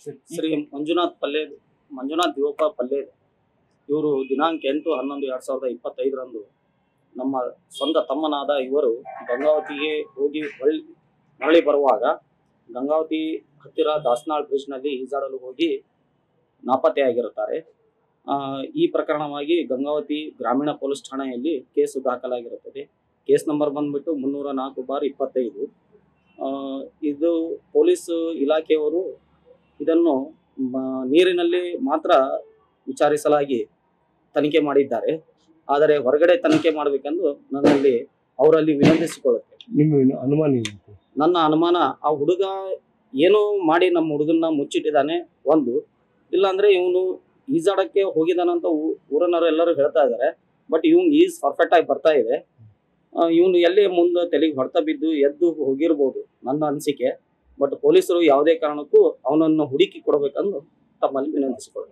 ಶ್ರೀ ಮಂಜುನಾಥ್ ದಿವಪ ಪಲ್ಲೆ ಇವರು ದಿನಾಂಕ 8/11/2025 ನಮ್ಮ ಸ್ವಂತ ತಮ್ಮನಾದ ಇವರು ಗಂಗಾವತಿಗೆ ಹೋಗಿ ಮರಳಿ ಬರುವಾಗ ಗಂಗಾವತಿ ಹತ್ತಿರ ದಾಸನಾಳ್ ಬ್ರಿಡ್ಜ್ ನಲ್ಲಿ ಈಜಾಡಲು ಹೋಗಿ ನಾಪತ್ತೆಯಾಗಿರುತ್ತಾರೆ. ಈ ಪ್ರಕರಣವಾಗಿ ಗಂಗಾವತಿ ಗ್ರಾಮೀಣ ಪೊಲೀಸ್ ಠಾಣೆಯಲ್ಲಿ ಕೇಸು ದಾಖಲಾಗಿರುತ್ತದೆ. ಕೇಸ್ ನಂಬರ್ ಬಂದ್ಬಿಟ್ಟು 304/25. ಇದು ಪೊಲೀಸ್ ಇಲಾಖೆಯವರು ಇದನ್ನು ನೀರಿನಲ್ಲಿ ಮಾತ್ರ ವಿಚಾರಿಸಲಾಗಿ ತನಿಖೆ ಮಾಡಿದ್ದಾರೆ. ಆದರೆ ಹೊರಗಡೆ ತನಿಖೆ ಮಾಡಬೇಕೆಂದು ಅವರಲ್ಲಿ ವಿನಂತಿಸಿಕೊಳ್ಳುತ್ತೆ. ನನ್ನ ಅನುಮಾನ ಆ ಹುಡುಗ ಏನೋ ಮಾಡಿ ನಮ್ಮ ಹುಡುಗನ್ನ ಮುಚ್ಚಿಟ್ಟಿದ್ದಾನೆ. ಒಂದು ಇಲ್ಲಾಂದ್ರೆ ಇವನು ಈಜಾಡಕ್ಕೆ ಹೋಗಿದಾನಂತ ಊರನ್ನವರು ಎಲ್ಲರೂ ಹೇಳ್ತಾ ಇದ್ದಾರೆ. ಬಟ್ ಇವ್ನು ಈಜ್ ಪರ್ಫೆಕ್ಟ್ ಆಗಿ ಬರ್ತಾ ಇದೆ. ಇವನು ಎಲ್ಲಿ ಮುಂದೆ ತಲೆಗೆ ಹೊಡೆತ ಬಿದ್ದು ಎದ್ದು ಹೋಗಿರ್ಬೋದು ನನ್ನ ಅನಿಸಿಕೆ. ಬಟ್ ಪೊಲೀಸರು ಯಾವುದೇ ಕಾರಣಕ್ಕೂ ಅವನನ್ನು ಹುಡುಕಿ ಕೊಡಬೇಕೆಂದು ತಮ್ಮಲ್ಲಿ ವಿನಂತಿಸಿಕೊಳ್ಳುತ್ತಾರೆ.